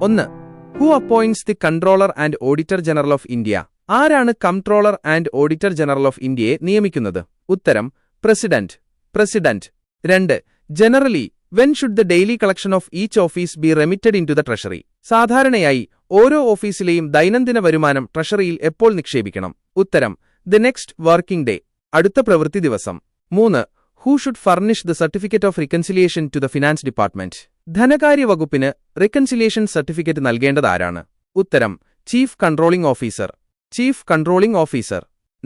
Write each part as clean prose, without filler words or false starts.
1. Who appoints the Controller and Auditor General of India? ആരാണ് comptroller and auditor general of ഇന്ത്യയെ നിയമിക്കുന്നത്? ഉത്തരം president. 2. Generally, when should the daily collection of each office be remitted into the treasury? സാധാരണയായി ഓരോ ഓഫീസിലെയും ദൈനംദിന വരുമാനം ട്രഷറിയിൽ എപ്പോൾ നിക്ഷേപിക്കണം? ഉത്തരം the next working day, അടുത്ത പ്രവൃത്തി ദിവസം. 3. Who should furnish the certificate of reconciliation to the finance department? ധനകാര്യ വകുപ്പിന് റിക്കൺസിലിയേഷൻ സർട്ടിഫിക്കറ്റ് നൽകേണ്ടത് ആരാണ്? ഉത്തരം chief controlling officer.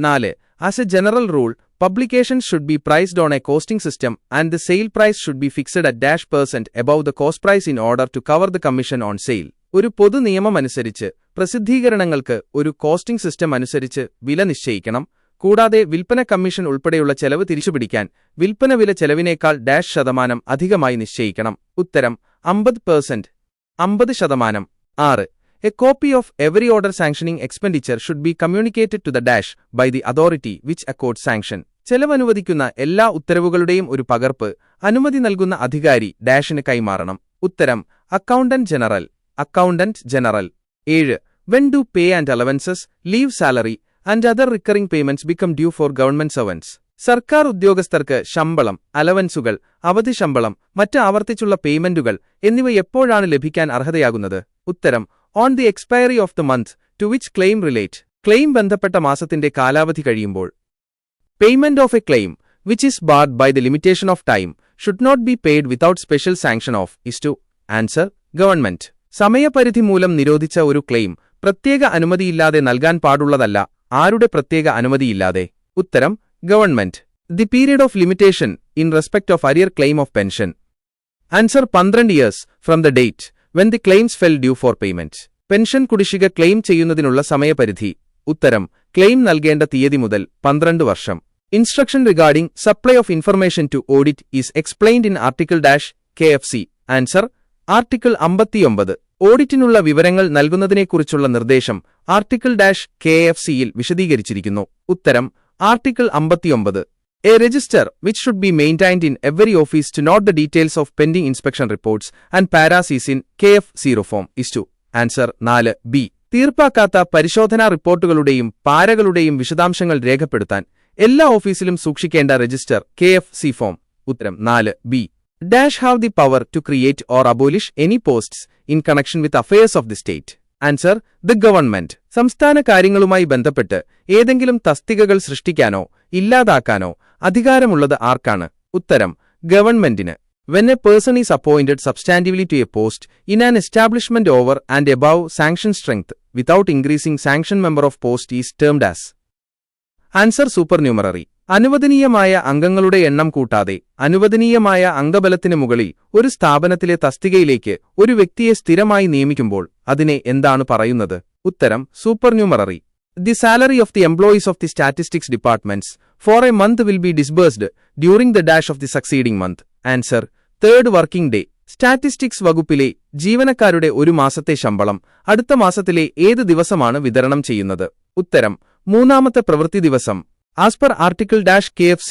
4. As a general rule, publications should be priced on a costing system and the sale price should be fixed at %% above the cost price in order to cover the commission on sale. ഒരു പൊതു നിയമമനുസരിച്ച് പ്രസിദ്ധീകരണങ്ങൾക്ക് ഒരു costing system അനുസരിച്ച് വില നിശ്ചയിക്കണം. കൂടാതെ വിൽപ്പന commission ഉൾപ്പെടെയുള്ള ചെലവ് തിരിച്ചുപിടിക്കാൻ വിൽപ്പന വില ചെലവിനേക്കാൾ %% അധികമായി നിശ്ചയിക്കണം. ഉത്തരം 50%. 6. A copy of every order sanctioning expenditure should be communicated to the by the authority which accords sanction. ചെലവനുവദിക്കുന്ന എല്ലാ ഉത്തരവുകളുടെയും ഒരു പകർപ്പ് അനുമതി നൽകുന്ന അധികാരി ന് കൈമാറണം. ഉത്തരം accountant general. 7. When do pay and allowances, leave salary and other recurring payments become due for government servants? സർക്കാർ ഉദ്യോഗസ്ഥർക്ക് ശമ്പളം, അലവൻസുകൾ, അവധി ശമ്പളം, മറ്റ് ആവർത്തിച്ചുള്ള പേയ്മെന്റുകൾ എന്നിവ എപ്പോഴാണ് ലഭിക്കാൻ അർഹതയാകുന്നത്? ഉത്തരം on the expiry of the month to which claim relate. Claim ബന്ധപ്പെട്ട മാസത്തിന്റെ കാലാവധി കഴിയുമ്പോൾ. Payment of a claim, which is barred by the limitation of time, should not be paid without special sanction of is to answer government. സമയപരിധി മൂലം നിരോധിച്ച ഒരു claim പ്രത്യേക അനുമതിയില്ലാതെ നൽകാൻ പാടുള്ളതല്ല. ആരുടെ പ്രത്യേക അനുമതിയില്ലാതെ? ഉത്തരം government. The period of limitation in respect of arrear claim of pension. Answer 12 years from the date when the claims fell due for payment. Pension കുടിശ്ശിക ക്ലെയിം ചെയ്യുന്നതിനുള്ള സമയപരിധി. ഉത്തരം ക്ലെയിം നൽകേണ്ട തീയതി മുതൽ 12 വർഷം. Instruction regarding supply of information to audit is explained in Article -KFC. Answer article 59. ഓഡിറ്റിനുള്ള വിവരങ്ങൾ നൽകുന്നതിനെക്കുറിച്ചുള്ള നിർദ്ദേശം ആർട്ടിക്കിൾ -KFCയിൽ വിശദീകരിച്ചിരിക്കുന്നു. ഉത്തരം article 59. A register which should be maintained in every office to note the details of pending inspection reports and paras is in KF0 form is to answer 4B. തീർപ്പാക്കാത്ത പരിശോധനാ റിപ്പോർട്ടുകളുടെയും പാരകളുടെയും വിശദാംശങ്ങൾ രേഖപ്പെടുത്താൻ എല്ലാ ഓഫീസിലും സൂക്ഷിക്കേണ്ട register KFC form. ഉത്തരം 4B. Have the power to create or abolish any posts in connection with affairs of the state. Answer the government. സംസ്ഥാന കാര്യങ്ങളുമായി ബന്ധപ്പെട്ട് ഏതെങ്കിലും തസ്തികകൾ സൃഷ്ടിക്കാനോ ഇല്ലാതാക്കാനോ അധികാരമുള്ളത് ആർക്കാണ്? ഉത്തരം ഗവൺമെന്റിന്. When a person is appointed substantively to a post in an establishment over and above sanction strength without increasing sanction, member of post is termed as. Answer supernumerary. അനുവദനീയമായ അംഗങ്ങളുടെ എണ്ണം കൂട്ടാതെ അനുവദനീയമായ അംഗബലത്തിന് മുകളിൽ ഒരു സ്ഥാപനത്തിലെ തസ്തികയിലേക്ക് ഒരു വ്യക്തിയെ സ്ഥിരമായി നിയമിക്കുമ്പോൾ അതിനെ എന്താണ് പറയുന്നത്? ഉത്തരം സൂപ്പർന്യൂമററി. The salary of the employees of the statistics departments for a month will be disbursed during the of the succeeding month. Answer third working day. Statistics വകുപ്പിലെ ജീവനക്കാരുടെ ഒരു മാസത്തെ ശമ്പളം അടുത്ത മാസത്തിലെ ഏത് ദിവസമാണ് വിതരണം ചെയ്യുന്നത്? ഉത്തരം മൂന്നാമത്തെ പ്രവൃത്തി ദിവസം. As per Article -KFC,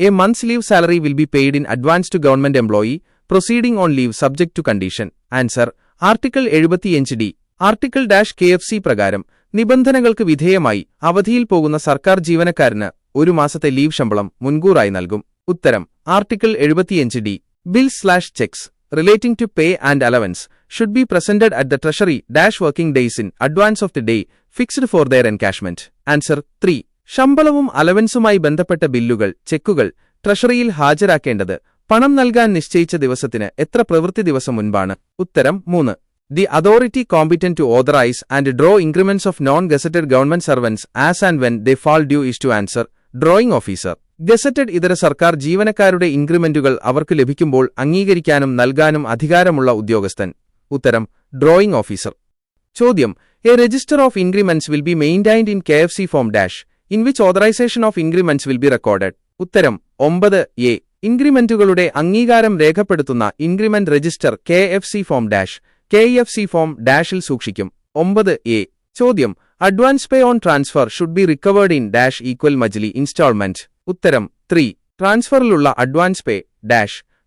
a month's leave salary will be paid in advance to government employee proceeding on leave subject to condition. Answer Article 75D. Article -KFC പ്രകാരം നിബന്ധനകൾക്ക് വിധേയമായി അവധിയിൽ പോകുന്ന സർക്കാർ ജീവനക്കാരന് ഒരു മാസത്തെ ലീവ് ശമ്പളം മുൻകൂറായി നൽകും. ഉത്തരം article 75D. Bills/checks relating to pay and allowance should be presented at the treasury -working days in advance of the day fixed for their encashment. Answer 3. ശമ്പളവും അലവൻസുമായി ബന്ധപ്പെട്ട ബില്ലുകൾ, ചെക്കുകൾ ട്രഷറിയിൽ ഹാജരാക്കേണ്ടത് പണം നൽകാൻ നിശ്ചയിച്ച ദിവസത്തിന് എത്ര പ്രവൃത്തി ദിവസം മുൻപാണ്? ഉത്തരം 3. The authority competent to authorize and draw increments of non-gazetted government servants as and when they fall due is to answer drawing officer. Gazetted ഇതര സർക്കാർ ജീവനക്കാരുടെ ഇൻക്രിമെന്റുകൾ അവർക്ക് ലഭിക്കുമ്പോൾ അംഗീകരിക്കാനും നൽകാനും അധികാരമുള്ള ഉദ്യോഗസ്ഥൻ. ഉത്തരം ഡ്രോയിംഗ് ഓഫീസർ. ചോദ്യം: A register of increments will be maintained in KFC form in which authorization of increments will be recorded. ഉത്തരം 9A. ഇൻക്രിമെന്റുകളുടെ അംഗീകാരം രേഖപ്പെടുത്തുന്ന increment register KFC form KFC form -ൽ സൂക്ഷിക്കും. 9A. ചോദ്യം: advance pay on transfer should be recovered in equal monthly instalment. ഉത്തരം 3. ട്രാൻസ്ഫറിലുള്ള advance pay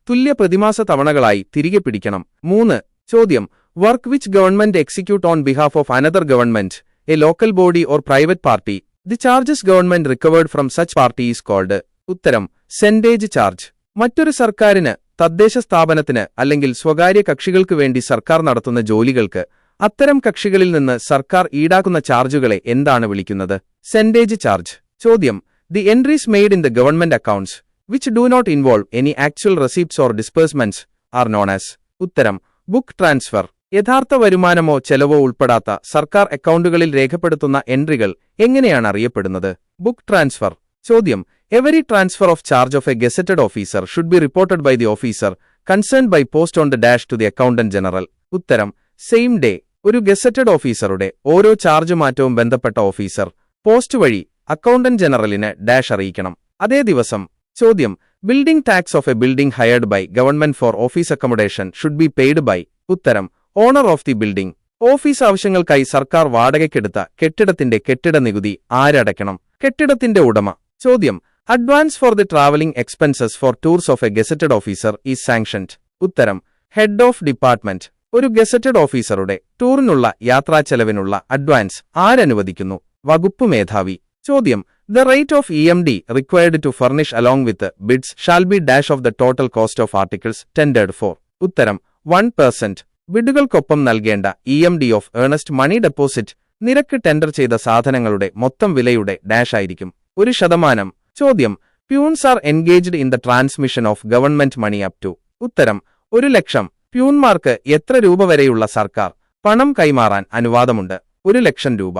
തുല്യ പ്രതിമാസ തവണകളായി തിരികെ പിടിക്കണം. 3. ചോദ്യം: work which government execute on behalf of another government, a local body or private party. The charges government recovered from such party is called. ഉത്തരം സെന്റേജ് charge. മറ്റൊരു സർക്കാരിന്, തദ്ദേശ സ്ഥാപനത്തിന് അല്ലെങ്കിൽ സ്വകാര്യ കക്ഷികൾക്ക് വേണ്ടി സർക്കാർ നടത്തുന്ന ജോലികൾക്ക് അത്തരം കക്ഷികളിൽ നിന്ന് സർക്കാർ ഈടാക്കുന്ന ചാർജുകളെ എന്താണ് വിളിക്കുന്നത്? സെന്റേജ് ചാർജ്. ചോദ്യം: The entries made in the government accounts, which do not involve any actual receipts or disbursements, are known as. ഉത്തരം ബുക്ക് ട്രാൻസ്ഫർ. യഥാർത്ഥ വരുമാനമോ ചെലവോ ഉൾപ്പെടാത്ത സർക്കാർ അക്കൗണ്ടുകളിൽ രേഖപ്പെടുത്തുന്ന എൻട്രികൾ എങ്ങനെയാണ് അറിയപ്പെടുന്നത്? Book transfer. ചോദ്യം: Every transfer of charge of a gazetted officer should be reported by the officer concerned by post on the dash to the accountant general. ഉത്തരം same day. ഒരു ഗസറ്റഡ് ഓഫീസറുടെ ഓരോ ചാർജ് മാറ്റവും ബന്ധപ്പെട്ട ഓഫീസർ പോസ്റ്റ് വഴി accountant ജനറലിന് dash അറിയിക്കണം, അതേ ദിവസം. ചോദ്യം: building tax of a building hired by government for office accommodation should be paid by. ഉത്തരം owner of the building. Office ആവശ്യങ്ങൾക്കായി സർക്കാർ വാടകയ്ക്കെടുത്ത കെട്ടിടത്തിന്റെ കെട്ടിട നികുതി ആരടയ്ക്കണം? കെട്ടിടത്തിന്റെ ഉടമ. ചോദ്യം: advance for the travelling expenses for tours of A gazetted officer is sanctioned. ഉത്തരം ഹെഡ് ഓഫ് ഡിപ്പാർട്ട്മെന്റ്. ഒരു ഗസറ്റഡ് ഓഫീസറുടെ ടൂറിനുള്ള യാത്രാച്ചെലവിനുള്ള അഡ്വാൻസ് ആരനുവദിക്കുന്നു? വകുപ്പ് മേധാവി. ചോദ്യം: The rate of EMD required to furnish along with bids shall be dash of the total cost of articles tendered for. ഉത്തരം 1%. ബിഡുകൾക്കൊപ്പം നൽകേണ്ട EMD of earnest money deposit നിരക്ക് tender ചെയ്ത സാധനങ്ങളുടെ മൊത്തം വിലയുടെ ഡാഷ് ആയിരിക്കും 1%. ചോദ്യം: peons are engaged in the transmission of government money up to. ഉത്തരം 1,00,000. പ്യൂൺമാർക്ക് എത്ര രൂപ വരെയുള്ള സർക്കാർ പണം കൈമാറാൻ അനുവാദമുണ്ട്? 1,00,000 രൂപ.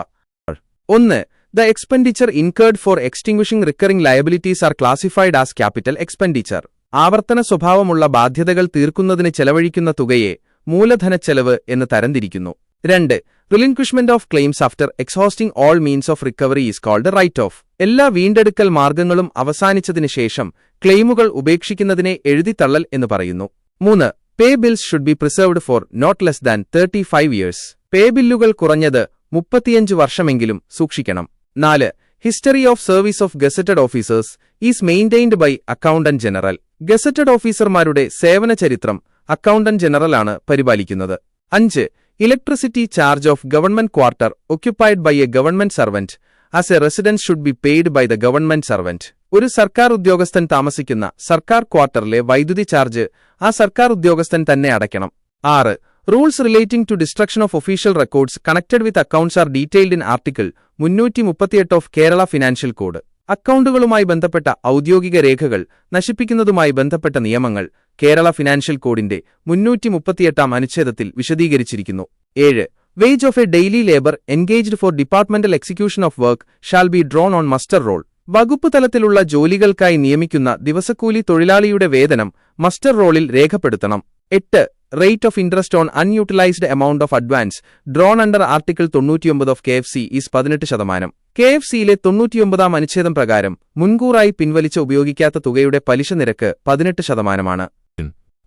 1. The expenditure incurred for extinguishing recurring liabilities are classified as capital expenditure. ആവർത്തന സ്വഭാവമുള്ള ബാധ്യതകൾ തീർക്കുന്നതിന് ചെലവഴിക്കുന്ന തുകയെ മൂലധനച്ചെലവ് എന്ന് തരംതിരിക്കുന്നു. 2. Relinquishment of claims after exhausting all means of recovery is called write-off. എല്ലാ വീണ്ടെടുക്കൽ മാർഗങ്ങളും അവസാനിച്ചതിന് ശേഷം ക്ലെയിമുകൾ ഉപേക്ഷിക്കുന്നതിനെ എഴുതിത്തള്ളൽ എന്ന് പറയുന്നു. 3. Pay bills should be preserved for not less than 35 years. പേ ബില്ലുകൾ കുറഞ്ഞത് 35 വർഷമെങ്കിലും സൂക്ഷിക്കണം. 4. History of service of gazetted officers is maintained by accountant general. Gazetted ഓഫീസർമാരുടെ സേവന ചരിത്രം അക്കൗണ്ടന്റ് ജനറലാണ് പരിപാലിക്കുന്നത്. 5. Electricity charge of government quarter occupied by a government servant as a residence should be paid by the government servant. ഒരു സർക്കാർ ഉദ്യോഗസ്ഥൻ താമസിക്കുന്ന സർക്കാർ ക്വാർട്ടറിലെ വൈദ്യുതി ചാർജ് ആ സർക്കാർ ഉദ്യോഗസ്ഥൻ തന്നെ അടയ്ക്കണം. 6. Rules relating to destruction of official records connected with accounts are detailed in Article 338 of Kerala Financial Code. അക്കൗണ്ടുകളുമായി ബന്ധപ്പെട്ട ഔദ്യോഗിക രേഖകൾ നശിപ്പിക്കുന്നതുമായി ബന്ധപ്പെട്ട നിയമങ്ങൾ കേരള ഫിനാൻഷ്യൽ കോഡിന്റെ 338 അനുച്ഛേദത്തിൽ വിശദീകരിച്ചിരിക്കുന്നു. 7. Wage of a daily labor engaged for departmental execution of work shall be drawn on muster roll. വകുപ്പ് തലത്തിലുള്ള ജോലികൾക്കായി നിയമിക്കുന്ന ദിവസക്കൂലി തൊഴിലാളിയുടെ വേതനം മസ്റ്റർ റോളിൽ രേഖപ്പെടുത്തണം. 8. Rate of interest on unutilized amount of advance drawn under Article 99 of KFC is 18%. KFCയിലെ 99 അനുച്ഛേദം പ്രകാരം മുൻകൂറായി പിൻവലിച്ച ഉപയോഗിക്കാത്ത തുകയുടെ പലിശ നിരക്ക് 18%.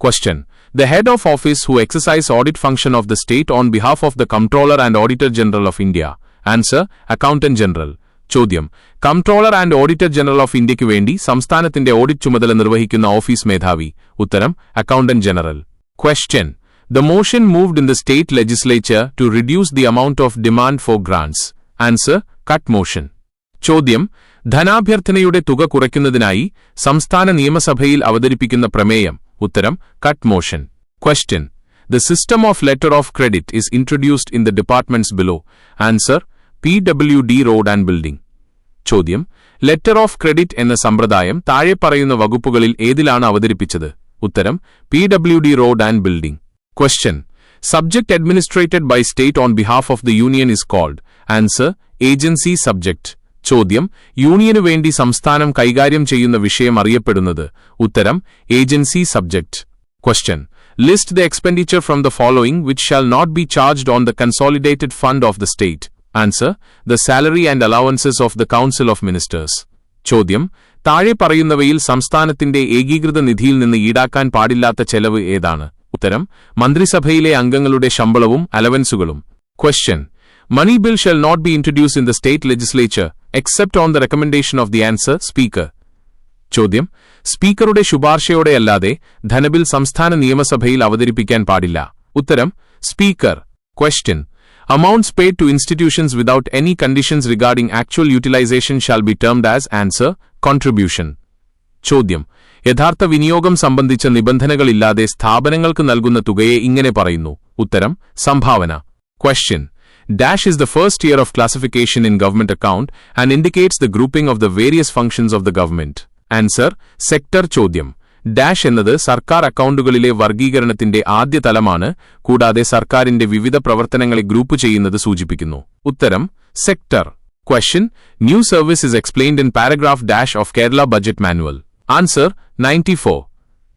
Question. The head of office who exercise audit function of the state on behalf of the Comptroller and Auditor General of India. Answer. Accountant General. ചോദ്യം: comptroller and auditor general of ഇന്ത്യയ്ക്കു വേണ്ടി സംസ്ഥാനത്തിന്റെ ഓഡിറ്റ് ചുമതല നിർവഹിക്കുന്ന office മേധാവി. ഉത്തരം accountant general. Question. The motion moved in the state legislature to reduce the amount of demand for grants. Answer. Cut motion. ചോദ്യം: ധനാഭ്യർത്ഥനയുടെ തുക കുറയ്ക്കുന്നതിനായി സംസ്ഥാന നിയമസഭയിൽ അവതരിപ്പിക്കുന്ന പ്രമേയം. ഉത്തരം cut motion. Question. The system of letter of credit is introduced in the departments below. Answer. PWD Road and Building. ചോദ്യം: letter of credit എന്ന സമ്പ്രദായം താഴെ പറയുന്ന വകുപ്പുകളിൽ ഏതിലാണ് അവതരിപ്പിച്ചത്? ഉത്തരം PWD Road and Building. Question. Subject administrated by state on behalf of the union is called. Answer. Agency subject. ചോദ്യം: യൂണിയനു വേണ്ടി സംസ്ഥാനം കൈകാര്യം ചെയ്യുന്ന വിഷയം അറിയപ്പെടുന്നത്. ഉത്തരം agency subject. Question. List the expenditure from the following which shall not be charged on the consolidated fund of the state. Answer. The salary and allowances of the Council of Ministers. ചോദ്യം: താഴെ പറയുന്നവയിൽ സംസ്ഥാനത്തിന്റെ ഏകീകൃത നിധിയിൽ നിന്ന് ഈടാക്കാൻ പാടില്ലാത്ത ചെലവ് ഏതാണ്? ഉത്തരം മന്ത്രിസഭയിലെ അംഗങ്ങളുടെ ശമ്പളവും അലവൻസുകളും. Question. Money bill shall not be introduced in the state legislature except on the recommendation of the answer speaker. ചോദ്യം: സ്പീക്കറുടെ ശുപാർശയോടെയല്ലാതെ ധനബിൽ സംസ്ഥാന നിയമസഭയിൽ അവതരിപ്പിക്കാൻ പാടില്ല. ഉത്തരം Speaker. Question. Amounts paid to institutions without any conditions regarding actual utilization shall be termed as answer, contribution. ചോദ്യം. യഥാർത്ഥ വിനിയോഗം സംബന്ധിച്ച നിബന്ധനകളില്ലാതെ സ്ഥാപനങ്ങൾക്ക് നൽകുന്ന തുകയെ ഇങ്ങനെ പറയുന്നു. ഉത്തരം. സംഭാവന. Question. Dash is the first tier of classification in government account and indicates the grouping of the various functions of the government. Answer. Sector. ചോദ്യം. ഡാഷ് എന്നത് സർക്കാർ അക്കൗണ്ടുകളിലെ വർഗീകരണത്തിന്റെ ആദ്യ തലമാണ്, കൂടാതെ സർക്കാരിന്റെ വിവിധ പ്രവർത്തനങ്ങളെ ഗ്രൂപ്പ് ചെയ്യുന്നത് സൂചിപ്പിക്കുന്നു. ഉത്തരം. Sector. Question. New service is explained in paragraph dash of Kerala Budget Manual. Answer. 94.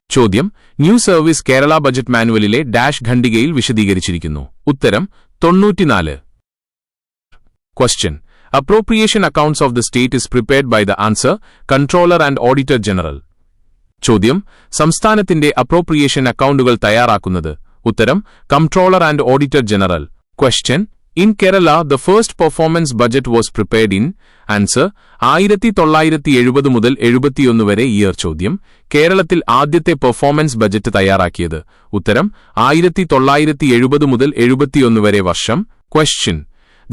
ചോദ്യം. ന്യൂ സർവീസ് കേരള ബജറ്റ് മാനുവലിലെ ഡാഷ് ഖണ്ഡികയിൽ വിശദീകരിച്ചിരിക്കുന്നു. ഉത്തരം. 94. Question. Appropriation accounts of the state is prepared by the answer, Controller and Auditor General. ചോദ്യം. സംസ്ഥാനത്തിന്റെ appropriation അക്കൗണ്ടുകൾ തയ്യാറാക്കുന്നത്. ഉത്തരം. Comptroller and auditor general. Question. In Kerala, the first performance budget was prepared in. Answer. 1970 മുതൽ 71 വരെ year. ചോദ്യം. കേരളത്തിൽ ആദ്യത്തെ പെർഫോമൻസ് ബജറ്റ് തയ്യാറാക്കിയത്. ഉത്തരം. 1970 മുതൽ 71 വരെ വർഷം. Question.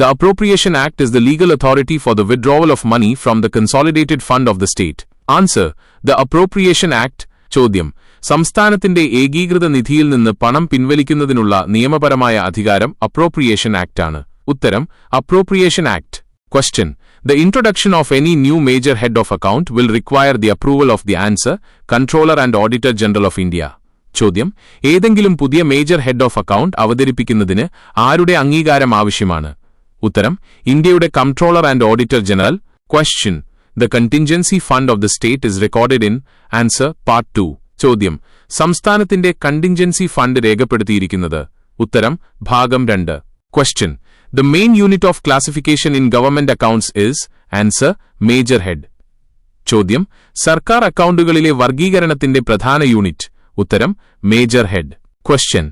The Appropriation Act is the legal authority for the withdrawal of money from the consolidated fund of the state. Answer. The Appropriation Act. ചോദ്യം. സംസ്ഥാനത്തിന്റെ ഏകീകൃത നിധിയിൽ നിന്ന് പണം പിൻവലിക്കുന്നതിനുള്ള നിയമപരമായ അധികാരം അപ്രോപ്രിയേഷൻ ആക്ട് ആണ്. ഉത്തരം. Appropriation act. Question. The introduction of any new major head of account will require the approval of the answer, Controller and Auditor General of India. ചോദ്യം. ഏതെങ്കിലും പുതിയ മേജർ ഹെഡ് ഓഫ് അക്കൗണ്ട് അവതരിപ്പിക്കുന്നതിന് ആരുടെ അംഗീകാരം ആവശ്യമാണ്? ഉത്തരം. ഇന്ത്യയുടെ comptroller and auditor general. Question. The contingency fund of the state is recorded in. Answer. Part 2. ചോദ്യം. സംസ്ഥാനത്തിന്റെ കണ്ടിൻജൻസി ഫണ്ട് രേഖപ്പെടുത്തിയിരിക്കുന്നത്. ഉത്തരം. ഭാഗം 2. Question. The main unit of classification in government accounts is. Answer. Major head. ചോദ്യം. സർക്കാർ അക്കൗണ്ടുകളിലെ വർഗീകരണത്തിന്റെ പ്രധാന unit. ഉത്തരം. Major head. Question.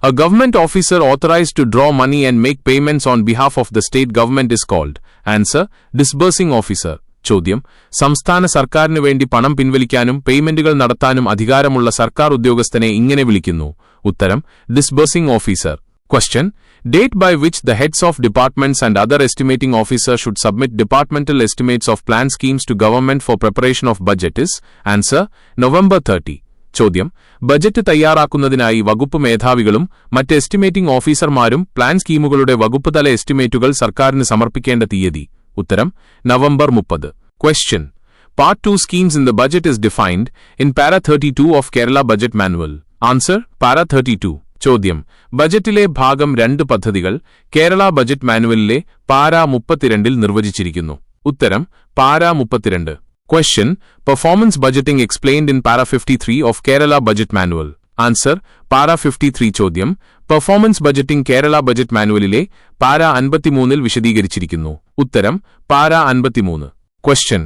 A government officer authorized to draw money and make payments on behalf of the state government is called. Answer. Disbursing officer. ചോദ്യം. സംസ്ഥാന സർക്കാരിനു വേണ്ടി പണം പിൻവലിക്കാനും പേയ്മെന്റുകൾ നടത്താനും അധികാരമുള്ള സർക്കാർ ഉദ്യോഗസ്ഥനെ ഇങ്ങനെ വിളിക്കുന്നു. ഉത്തരം. Disbursing officer. Question. Date by which the heads of departments and other estimating officers should submit departmental estimates of plan schemes to government for preparation of budget is. Answer. November 30. ചോദ്യം. ബജറ്റ് തയ്യാറാക്കുന്നതിനായി വകുപ്പ് മേധാവികളും മറ്റ് estimating ഓഫീസർമാരും plan സ്കീമുകളുടെ വകുപ്പ് തല എസ്റ്റിമേറ്റുകൾ സർക്കാരിന് സമർപ്പിക്കേണ്ട തീയതി. ഉത്തരം. November 30. Question. Part 2 schemes in the budget is defined in Para 32 of Kerala Budget Manual. Answer. Para 32. ചോദ്യം. ബജറ്റിലെ ഭാഗം 2 പദ്ധതികൾ കേരള ബജറ്റ് മാനുവലിലെ പാര 32 നിർവചിച്ചിരിക്കുന്നു. ഉത്തരം. പാര 32. Question. Performance budgeting explained in Para 53 of Kerala Budget Manual. Answer. Para 53. ചോദ്യം. പെർഫോമൻസ് ബജറ്റിംഗ് കേരള ബജറ്റ് മാനുവലിലെ പാര 53 വിശദീകരിച്ചിരിക്കുന്നു. ഉത്തരം. പാര 53. Question.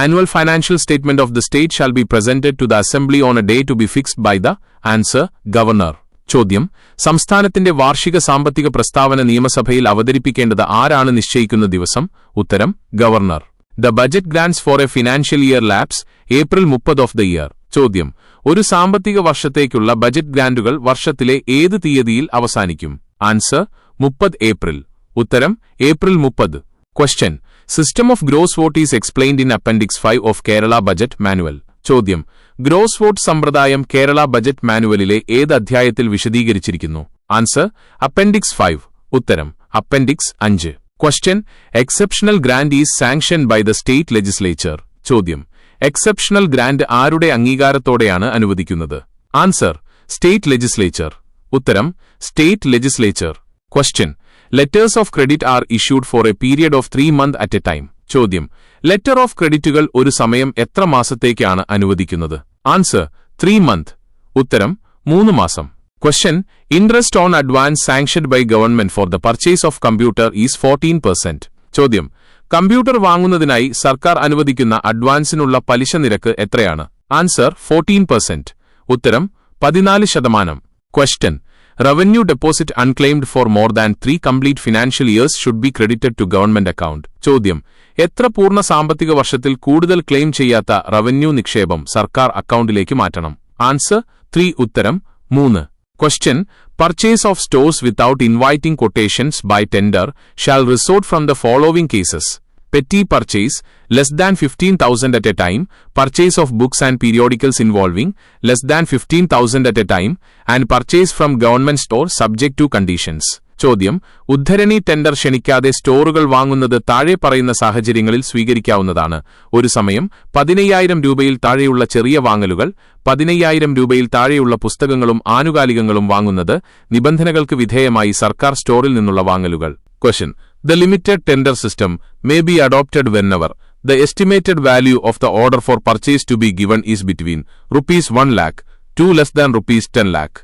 Annual financial statement of the state shall be presented to the assembly on a day to be fixed by the. Answer. Governor. ചോദ്യം. സംസ്ഥാനത്തിന്റെ വാർഷിക സാമ്പത്തിക പ്രസ്താവന നിയമസഭയിൽ അവതരിപ്പിക്കേണ്ടത് ആരാണ് നിശ്ചയിക്കുന്ന ദിവസം? ഉത്തരം. Governor. The budget grants for a financial year lapse April 30 of the year. ചോദ്യം. ഒരു സാമ്പത്തിക വർഷത്തേക്കുള്ള ബജറ്റ് ഗ്രാന്റുകൾ വർഷത്തിലെ ഏത് തീയതിയിൽ അവസാനിക്കും? ആൻസർ. 30 ഏപ്രിൽ. ഉത്തരം. April 30. Question. System of gross vote is explained in Appendix 5 of Kerala Budget Manual. ചോദ്യം. ഗ്രോസ് വോട്ട് സമ്പ്രദായം കേരള ബജറ്റ് മാനുവലിലെ ഏത് അധ്യായത്തിൽ വിശദീകരിച്ചിരിക്കുന്നു? ആൻസർ. അപ്പൻഡിക്സ് 5. ഉത്തരം. Appendix 5. Question. Exceptional grant is sanctioned by the state legislature. ചോദ്യം. Exceptional grant ആരുടെ അംഗീകാരത്തോടെയാണ് അനുവദിക്കുന്നത്? Answer. State legislature. ഉത്തരം. State legislature. Question. Letters of credit are issued for a period of 3 months at a time. ചോദ്യം. Letter of ക്രെഡിറ്റുകൾ ഒരു സമയം എത്ര മാസത്തേക്കാണ് അനുവദിക്കുന്നത്? ആൻസർ. 3 months. ഉത്തരം. 3 മാസം. Question. Interest on advance sanctioned by government for the purchase of computer is 14%. ചോദ്യം. Computer വാങ്ങുന്നതിനായി സർക്കാർ അനുവദിക്കുന്ന അഡ്വാൻസിനുള്ള പലിശ നിരക്ക് എത്രയാണ്? ആൻസർ. 14%. ഉത്തരം. 14%. Question. Revenue deposit unclaimed for more than 3 complete financial years should be credited to government account. ചോദ്യം. എത്ര പൂർണ്ണ സാമ്പത്തിക വർഷത്തിൽ കൂടുതൽ ക്ലെയിം ചെയ്യാത്ത റവന്യൂ നിക്ഷേപം സർക്കാർ അക്കൗണ്ടിലേക്ക് മാറ്റണം? ആൻസർ. 3. ഉത്തരം. 3. Question. Purchase of stores without inviting quotations by tender shall resort from the following cases: petty purchase, less than 15,000 at a time; purchase of books and periodicals involving less than 15,000 at a time; and purchase from government store subject to conditions. ചോദ്യം: ഉദ്ധരണി tender ക്ഷണിക്കാതെ സ്റ്റോറുകൾ വാങ്ങുന്നത് താഴെ പറയുന്ന സാഹചര്യങ്ങളിൽ സ്വീകരിക്കാവുന്നതാണ്. ഒരു സമയം 15,000 രൂപയിൽ താഴെയുള്ള ചെറിയ വാങ്ങലുകൾ, 15,000 രൂപയിൽ താഴെയുള്ള പുസ്തകങ്ങളും ആനുകാലികങ്ങളും വാങ്ങുന്നത്, നിബന്ധനകൾക്ക് വിധേയമായി സർക്കാർ സ്റ്റോറിൽ നിന്നുള്ള വാങ്ങലുകൾ. Question: The limited tender system may be adopted whenever the estimated value of the order for purchase to be given is between ₹1 lakh to less than ₹10 lakh.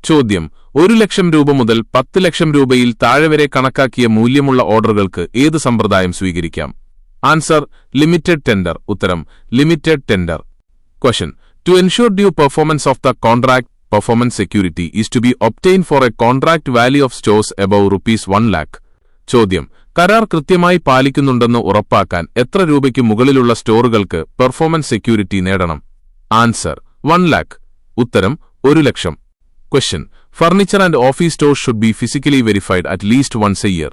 ചോദ്യം: 1,00,000 രൂപ മുതൽ 10,00,000 രൂപയിൽ താഴെ വരെ കണക്കാക്കിയ മൂല്യമുള്ള ഓർഡറുകൾക്ക് ഏത് സമ്പ്രദായം സ്വീകരിക്കാം? Answer: limited tender. ഉത്തരം: limited tender. Question: To ensure due performance of the contract, performance security is to be obtained for a contract value of stores above ₹1 lakh. ചോദ്യം: കരാർ കൃത്യമായി പാലിക്കുന്നുണ്ടെന്ന് ഉറപ്പാക്കാൻ എത്ര രൂപയ്ക്ക് മുകളിലുള്ള സ്റ്റോറുകൾക്ക് പെർഫോമൻസ് സെക്യൂരിറ്റി നേടണം? Answer: 1 lakh. ഉത്തരം: 1,00,000. Question: Furniture and office stores should be physically verified at least once a year.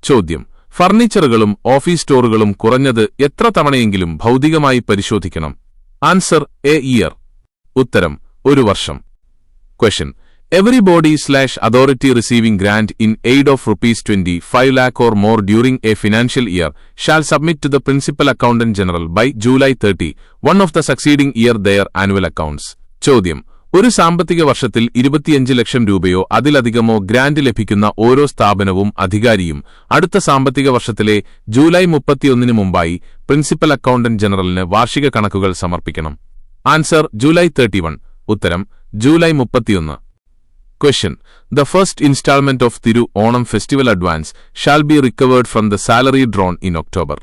ചോദ്യം: ഫർണിച്ചറുകളും ഓഫീസ് സ്റ്റോറുകളും കുറഞ്ഞത് എത്ര തവണയെങ്കിലും ഭൗതികമായി പരിശോധിക്കണം? Answer: A year. ഉത്തരം: 1 വർഷം. Question: Every body/authority receiving grant in aid of ₹25 lakh or more during a financial year shall submit to the Principal Accountant General by July 30, one of the succeeding year their annual accounts. ചോദ്യം: ഒരു സാമ്പത്തിക വർഷത്തിൽ 25 ലക്ഷം രൂപയോ അതിലധികമോ grant ലഭിക്കുന്ന ഓരോ സ്ഥാപനവും അധികാരിയും അടുത്ത സാമ്പത്തിക വർഷത്തിലെ ജൂലൈ 31 മുമ്പായി പ്രിൻസിപ്പൽ അക്കൗണ്ടന്റ് ജനറലിന് വാർഷിക കണക്കുകൾ സമർപ്പിക്കണം. Answer: July 31. ഉത്തരം: July 31. Question: The first installment of Thiru Onam festival advance shall be recovered from the salary drawn in October.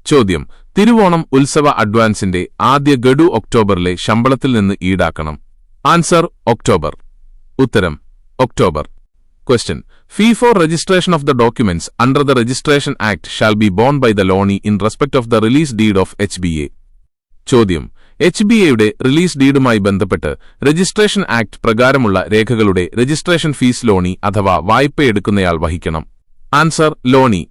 ചോദ്യം: തിരുവോണം ഉത്സവ അഡ്വാൻസിന്റെ ആദ്യ ഗഡു ഒക്ടോബറിലെ ശമ്പളത്തിൽ നിന്ന് ഈടാക്കണം. Answer: October. ഉത്തരം: October. Question: Fee for registration of the documents under the Registration Act shall be borne by the loanee in respect of the release deed of HBA. ചോദ്യം: HBAയുടെ റിലീസ് ഡീഡുമായി ബന്ധപ്പെട്ട് രജിസ്ട്രേഷൻ ആക്ട് പ്രകാരമുള്ള രേഖകളുടെ registration fees ലോണി അഥവാ വായ്പയെടുക്കുന്നയാൾ വഹിക്കണം. Answer: loanee.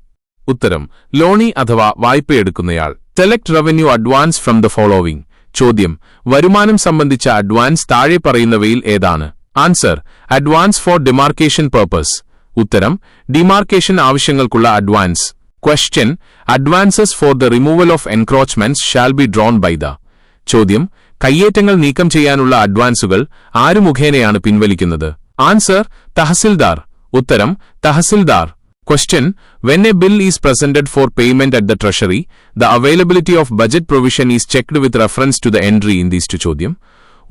ഉത്തരം: loanee അഥവാ വായ്പയെടുക്കുന്നയാൾ. Select revenue advance from the following. ചോദ്യം: വരുമാനം സംബന്ധിച്ച അഡ്വാൻസ് താഴെ പറയുന്നവയിൽ ഏതാണ്? Answer: advance for demarcation purpose. ഉത്തരം: ഡിമാർക്കേഷൻ ആവശ്യങ്ങൾക്കുള്ള advance. Question: advances for the removal of encroachments shall be drawn by the. ചോദ്യം: കയ്യേറ്റങ്ങൾ നീക്കം ചെയ്യാനുള്ള അഡ്വാൻസുകൾ ആരു മുഖേനയാണ് പിൻവലിക്കുന്നത്? ആൻസർ: തഹസിൽദാർ. ഉത്തരം: tahsildar. Question: When a bill is presented for payment at the Treasury, the availability of budget provision is checked with reference to the entry in these two. ചോദ്യം: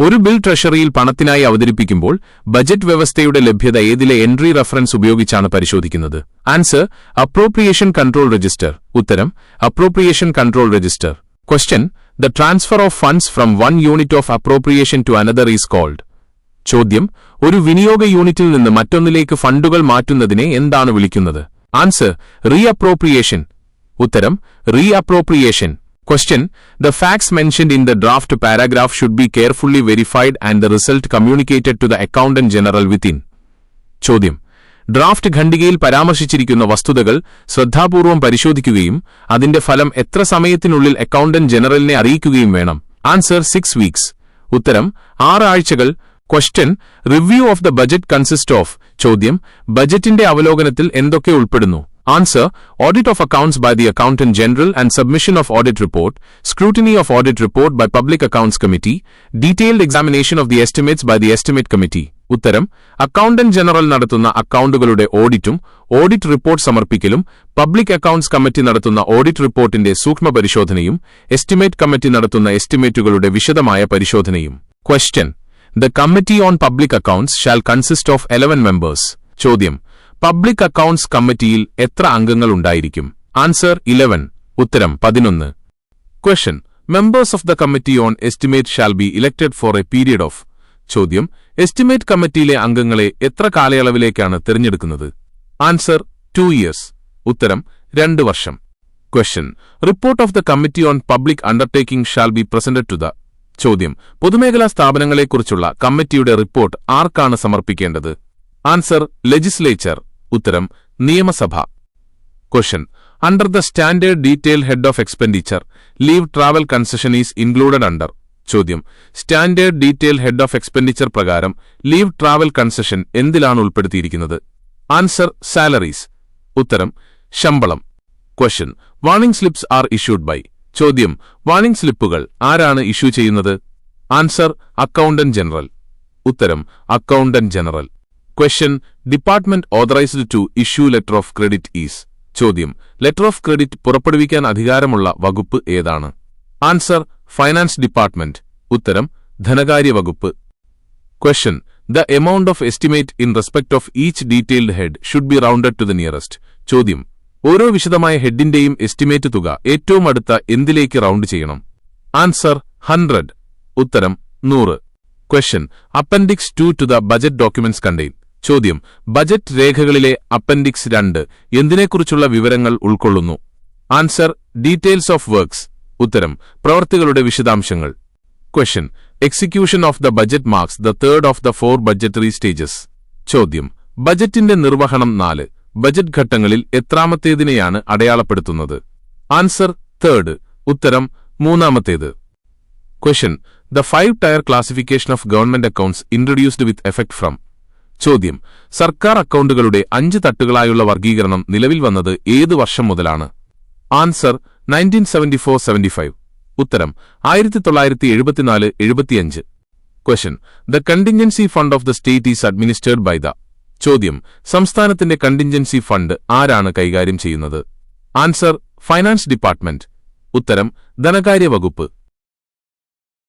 ഒരു bill ട്രഷറിയിൽ പണത്തിനായി അവതരിപ്പിക്കുമ്പോൾ ബജറ്റ് വ്യവസ്ഥയുടെ ലഭ്യത ഏതിലെ എൻട്രി റഫറൻസ് ഉപയോഗിച്ചാണ് പരിശോധിക്കുന്നത്? Answer: appropriation control register. ഉത്തരം: appropriation control register. Question: The transfer of funds from one unit of appropriation to another is called. ചോദ്യം: ഒരു വിനിയോഗ യൂണിറ്റിൽ നിന്ന് മറ്റൊന്നിലേക്ക് ഫണ്ടുകൾ മാറ്റുന്നതിനെ എന്താണ് വിളിക്കുന്നത്? ആൻസർ: റീഅപ്രോപ്രിയേഷൻ. ഉത്തരം: റീഅപ്രോപ്രിയേഷൻ. Question: The facts mentioned in the draft paragraph should be carefully verified and the result communicated to the Accountant General within. ചോദ്യം: ഡ്രാഫ്റ്റ് ഖണ്ഡികയിൽ പരാമർശിച്ചിരിക്കുന്ന വസ്തുതകൾ ശ്രദ്ധാപൂർവം പരിശോധിക്കുകയും അതിന്റെ ഫലം എത്ര സമയത്തിനുള്ളിൽ അക്കൗണ്ടന്റ് ജനറലിനെ അറിയിക്കുകയും വേണം? Answer: 6 weeks. ഉത്തരം: 6 ആഴ്ചകൾ. Question: Review of the budget consists of. ചോദ്യം: ബജറ്റിന്റെ അവലോകനത്തിൽ എന്തൊക്കെ ഉൾപ്പെടുന്നു? Answer: Audit of accounts by the Accountant General and submission of audit report, scrutiny of audit report by Public Accounts Committee, detailed examination of the estimates by the Estimate Committee. ഉത്തരം: accountant general നടത്തുന്ന അക്കൗണ്ടുകളുടെ ഓഡിറ്റും audit report സമർപ്പിക്കലും public accounts committee നടത്തുന്ന audit റിപ്പോർട്ടിന്റെ സൂക്ഷ്മ പരിശോധനയും estimate committee നടത്തുന്ന എസ്റ്റിമേറ്റുകളുടെ വിശദമായ പരിശോധനയും. Question: The Committee on Public Accounts shall consist of 11 members. ചോദ്യം: പബ്ലിക് അക്കൌണ്ട്സ് കമ്മിറ്റിയിൽ എത്ര അംഗങ്ങൾ ഉണ്ടായിരിക്കും? ആൻസർ: 11. ഉത്തരം: 11. Question: Members of the Committee on Estimate shall be elected for a period of. ചോദ്യം: എസ്റ്റിമേറ്റ് കമ്മിറ്റിയിലെ അംഗങ്ങളെ എത്ര കാലയളവിലേക്കാണ് തിരഞ്ഞെടുക്കുന്നത്? Answer: 2 years. ഉത്തരം: 2 വർഷം. Question: Report of the Committee on Public Undertaking shall be presented to the. ചോദ്യം: പൊതുമേഖലാ സ്ഥാപനങ്ങളെക്കുറിച്ചുള്ള കമ്മിറ്റിയുടെ റിപ്പോർട്ട് ആർക്കാണ് സമർപ്പിക്കേണ്ടത്? Answer legislature. ഉത്തരം നിയമസഭ. Question. Under the standard detail head of expenditure leave travel concession is included under. ചോദ്യം. Standard detail head of expenditure പ്രകാരം leave travel concession എന്തിലാണ് ഉൾപ്പെടുത്തിയിരിക്കുന്നത്? Answer salaries. ഉത്തരം ശമ്പളം. Question. Warning slips are issued by. ചോദ്യം. Warning സ്ലിപ്പുകൾ ആരാണ് issue ചെയ്യുന്നത്? Answer accountant general. ഉത്തരം accountant general. Question. Department authorised to issue letter of credit is. ചോദ്യം. ലെറ്റർ ഓഫ് ക്രെഡിറ്റ് പുറപ്പെടുവിക്കാൻ അധികാരമുള്ള വകുപ്പ് ഏതാണ്? Answer finance department. ഉത്തരം ധനകാര്യ വകുപ്പ്. Question. The amount of estimate in respect of each detailed head should be rounded to the nearest. ചോദ്യം. ഓരോ വിശദമായ ഹെഡിന്റെയും എസ്റ്റിമേറ്റ് തുക ഏറ്റവും അടുത്ത എന്തിലേക്ക് റൗണ്ട് ചെയ്യണം? ആൻസർ 100. ഉത്തരം 100. Question. Appendix 2 to the budget documents contain. ചോദ്യം. ബജറ്റ് രേഖകളിലെ അപ്പൻഡിക്സ് 2 എന്തിനെക്കുറിച്ചുള്ള വിവരങ്ങൾ ഉൾക്കൊള്ളുന്നു? Answer details of works. ഉത്തരം പ്രവൃത്തികളുടെ വിശദാംശങ്ങൾ. Question. Execution of the budget marks the third of the 4 budgetary stages. ചോദ്യം. ബജറ്റിന്റെ നിർവഹണം 4 ബജറ്റ് ഘട്ടങ്ങളിൽ എത്രാമത്തേതിനെയാണ് അടയാളപ്പെടുത്തുന്നത്? Answer third. ഉത്തരം മൂന്നാമത്തേത്. Question. The 5 tier classification of government accounts introduced with effect from. ചോദ്യം. സർക്കാർ അക്കൌണ്ടുകളുടെ 5 തട്ടുകളായുള്ള വർഗീകരണം നിലവിൽ വന്നത് ഏത് വർഷം മുതലാണ്? ആൻസർ 1974-75. ഉത്തരം 1974-75. Question. The contingency fund of the state is administered by the. ചോദ്യം. സംസ്ഥാനത്തിന്റെ കണ്ടിൻജൻസി ഫണ്ട് ആരാണ് കൈകാര്യം ചെയ്യുന്നത്? Answer finance department. ഉത്തരം ധനകാര്യ വകുപ്പ്.